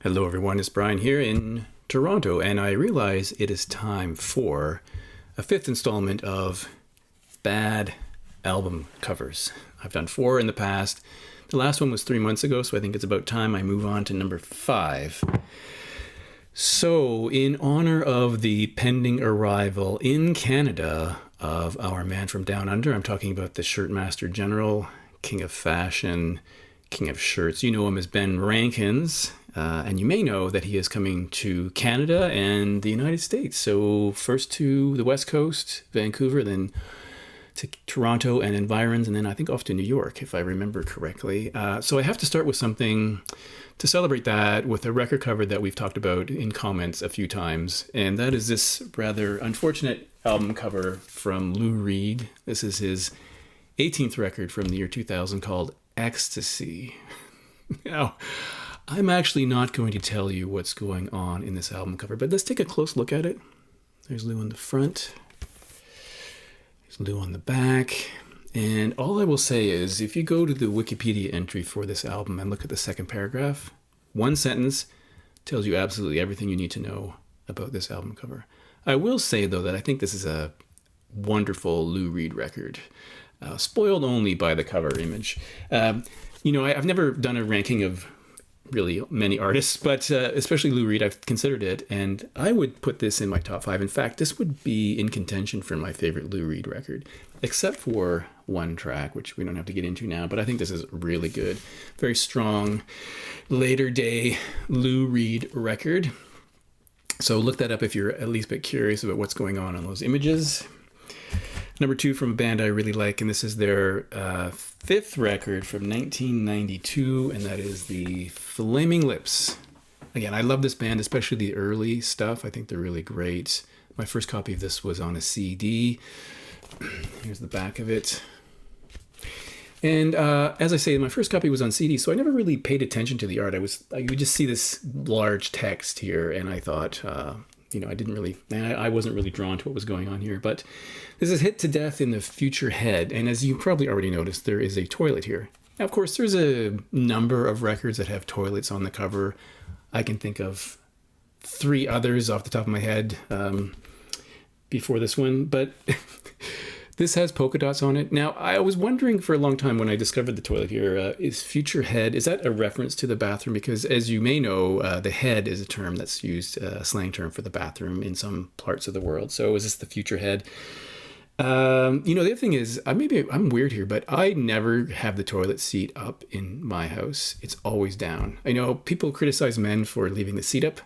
Hello, everyone. It's Brian here in Toronto, and I realize it is time for a fifth installment of bad album covers. I've done 4 in the past. The last one was 3 months ago, so I think it's about time I move on to number 5. So, in honor of the pending arrival in Canada of our man from down under, I'm talking about the Shirtmaster General, King of Fashion, King of Shirts. You know him as Ben Rankins. And you may know that he is coming to Canada and the United States. So first to the West Coast, Vancouver, then to Toronto and environs, and then I think off to New York, if I remember correctly. So I have to start with something to celebrate that with a record cover that we've talked about in comments a few times. And that is this rather unfortunate album cover from Lou Reed. This is his 18th record from the year 2000 called Ecstasy. Now, I'm actually not going to tell you what's going on in this album cover, but let's take a close look at it. There's Lou on the front. There's Lou on the back. And all I will say is, if you go to the Wikipedia entry for this album and look at the second paragraph, one sentence tells you absolutely everything you need to know about this album cover. I will say, though, that I think this is a wonderful Lou Reed record, spoiled only by the cover image. I've never done a ranking of really many artists, but especially Lou Reed, I've considered it, and I would put this in my top 5. In fact, this would be in contention for my favorite Lou Reed record, except for one track, which we don't have to get into now, but I think this is really good. Very strong, later day Lou Reed record. So look that up if you're at least a bit curious about what's going on those images. Number 2 from a band I really like, and this is their 5th record from 1992, and that is the Flaming Lips. Again, I love this band, especially the early stuff. I think they're really great. My first copy of this was on a CD. Here's the back of it. And as I say, my first copy was on CD, so I never really paid attention to the art. You would just see this large text here, and I thought, I wasn't really drawn to what was going on here. But this is Hit to Death in the Future Head. And as you probably already noticed, there is a toilet here. Now, of course, there's a number of records that have toilets on the cover. I can think of 3 others off the top of my head before this one. But this has polka dots on it. Now, I was wondering for a long time when I discovered the toilet here, is Future Head, is that a reference to the bathroom? Because as you may know, the head is a term that's used, a slang term for the bathroom in some parts of the world. So is this the Future Head? The other thing is, maybe I'm weird here, but I never have the toilet seat up in my house. It's always down. I know people criticize men for leaving the seat up.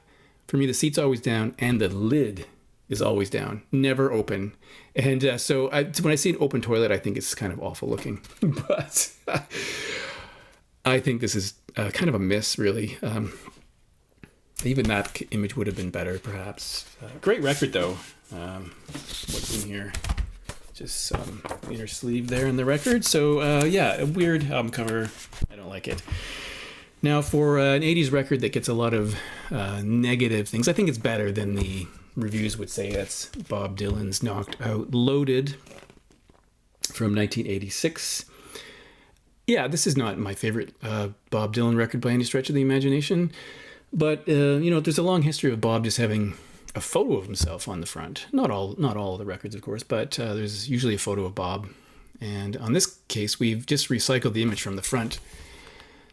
For me, the seat's always down and the lid is always down, never open. And so when I see an open toilet, I think it's kind of awful looking. But I think this is kind of a miss, really. Even that image would have been better, perhaps. Great record, though. What's in here? Just some inner sleeve there in the record. So, a weird album cover. I don't like it. Now, for an 80s record that gets a lot of negative things, I think it's better than the reviews would say. That's Bob Dylan's Knocked Out Loaded from 1986. Yeah, this is not my favorite Bob Dylan record by any stretch of the imagination. But, there's a long history of Bob just having a photo of himself on the front. Not all of the records, of course, but there's usually a photo of Bob. And on this case, we've just recycled the image from the front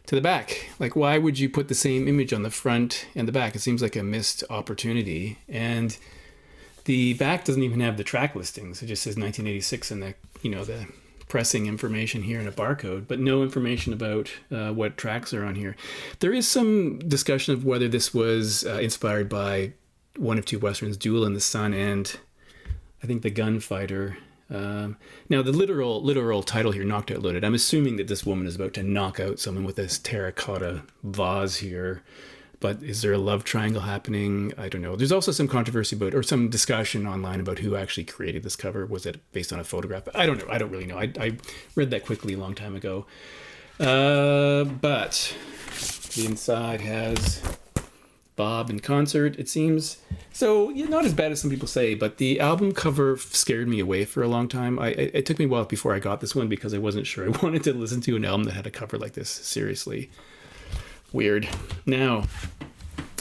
to the back. Like, why would you put the same image on the front and the back? It seems like a missed opportunity. And the back doesn't even have the track listings. It just says 1986 and the pressing information here and a barcode, but no information about what tracks are on here. There is some discussion of whether this was inspired by one of two westerns, Duel in the Sun and I think The Gunfighter. Now, the literal title here, Knocked Out Loaded, I'm assuming that this woman is about to knock out someone with this terracotta vase here. But is there a love triangle happening? I don't know. There's also some controversy about, or some discussion online about who actually created this cover. Was it based on a photograph? I don't know. I don't really know. I read that quickly a long time ago. But the inside has Bob in concert, it seems. So, not as bad as some people say, but the album cover scared me away for a long time. It took me a while before I got this one because I wasn't sure I wanted to listen to an album that had a cover like this. Seriously. Weird. Now,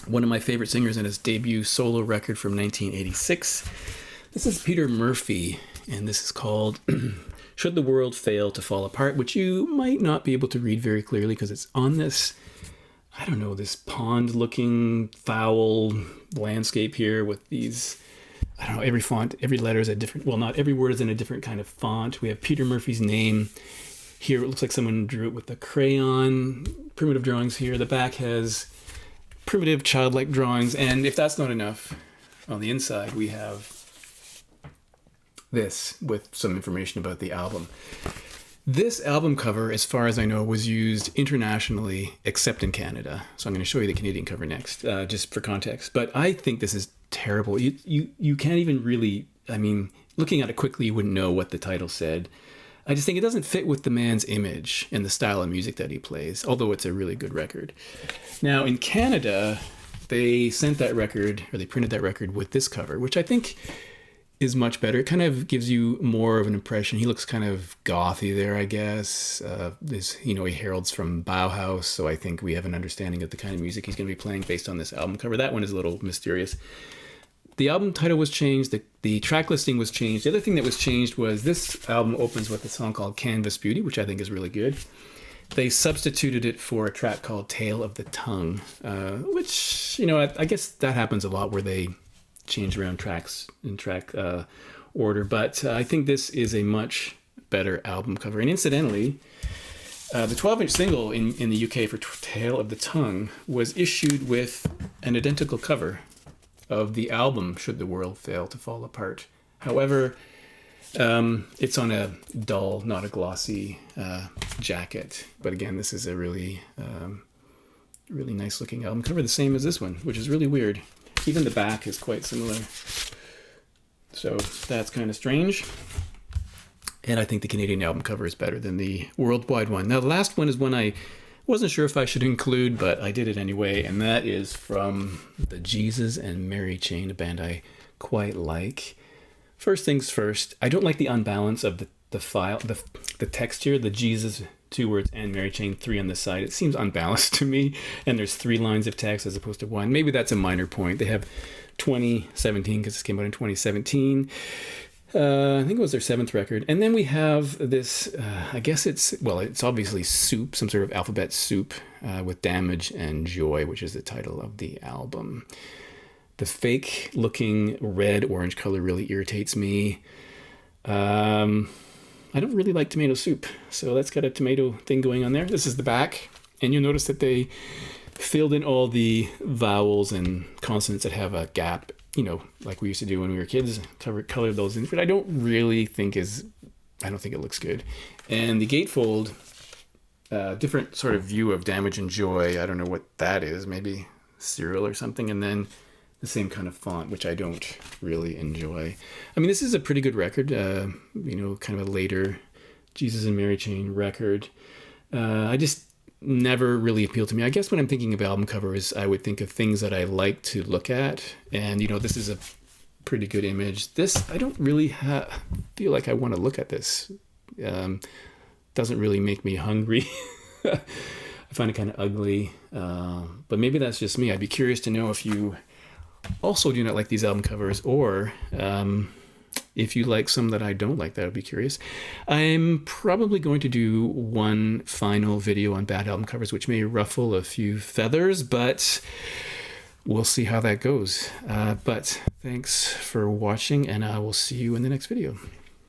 one of my favorite singers in his debut solo record from 1986. This is Peter Murphy, and this is called Should the World Fail to Fall Apart, which you might not be able to read very clearly because it's on this, I don't know, this pond-looking foul landscape here with these, I don't know, every font, every letter is a different, well, not every word is in a different kind of font. We have Peter Murphy's name. Here it looks like someone drew it with a crayon. Primitive drawings here. The back has primitive childlike drawings. And if that's not enough, on the inside we have this with some information about the album. This album cover, as far as I know, was used internationally except in Canada. So I'm going to show you the Canadian cover next, just for context. But I think this is terrible. You can't even really, I mean, looking at it quickly, you wouldn't know what the title said. I just think it doesn't fit with the man's image and the style of music that he plays, although it's a really good record. Now, in Canada, they sent that record, or they printed that record with this cover, which I think is much better. It kind of gives you more of an impression. He looks kind of gothy there, I guess. He heralds from Bauhaus, so I think we have an understanding of the kind of music he's going to be playing based on this album cover. That one is a little mysterious. The album title was changed. The track listing was changed. The other thing that was changed was this album opens with a song called Canvas Beauty, which I think is really good. They substituted it for a track called Tale of the Tongue, which, I guess that happens a lot where they change around tracks in track order. But I think this is a much better album cover. And incidentally, the 12-inch single in the UK for Tale of the Tongue was issued with an identical cover of the album Should the World Fail to Fall Apart. However, it's on a dull, not a glossy jacket. But again, this is a really nice looking album cover, the same as this one, which is really weird. Even the back is quite similar. So that's kind of strange. And I think the Canadian album cover is better than the worldwide one. Now, the last one is one I wasn't sure if I should include, but I did it anyway, and that is from the Jesus and Mary Chain, a band I quite like. First things first, I don't like the unbalance of the file, the text here, the Jesus, 2 words, and Mary Chain, 3 on the side. It seems unbalanced to me, and there's 3 lines of text as opposed to 1. Maybe that's a minor point. They have 2017, because this came out in 2017. I think it was their 7th record. And then we have this, I guess it's obviously soup, some sort of alphabet soup with Damage and Joy, which is the title of the album. The fake looking red-orange color really irritates me. I don't really like tomato soup, so that's got a tomato thing going on there. This is the back, and you'll notice that they filled in all the vowels and consonants that have a gap, like we used to do when we were kids, color those in, but I don't think it looks good. And the gatefold, different sort of view of Damage and Joy. I don't know what that is, maybe Cyril or something. And then the same kind of font, which I don't really enjoy. I mean, this is a pretty good record, kind of a later Jesus and Mary Chain record. I just never really appealed to me. I guess when I'm thinking of album covers, I would think of things that I like to look at. And, this is a pretty good image. This, I don't really feel like I want to look at this. Doesn't really make me hungry. I find it kind of ugly. But maybe that's just me. I'd be curious to know if you also do not like these album covers, or if you like some that I don't like. That would be curious. I'm probably going to do one final video on bad album covers, which may ruffle a few feathers, but we'll see how that goes. But thanks for watching, and I will see you in the next video.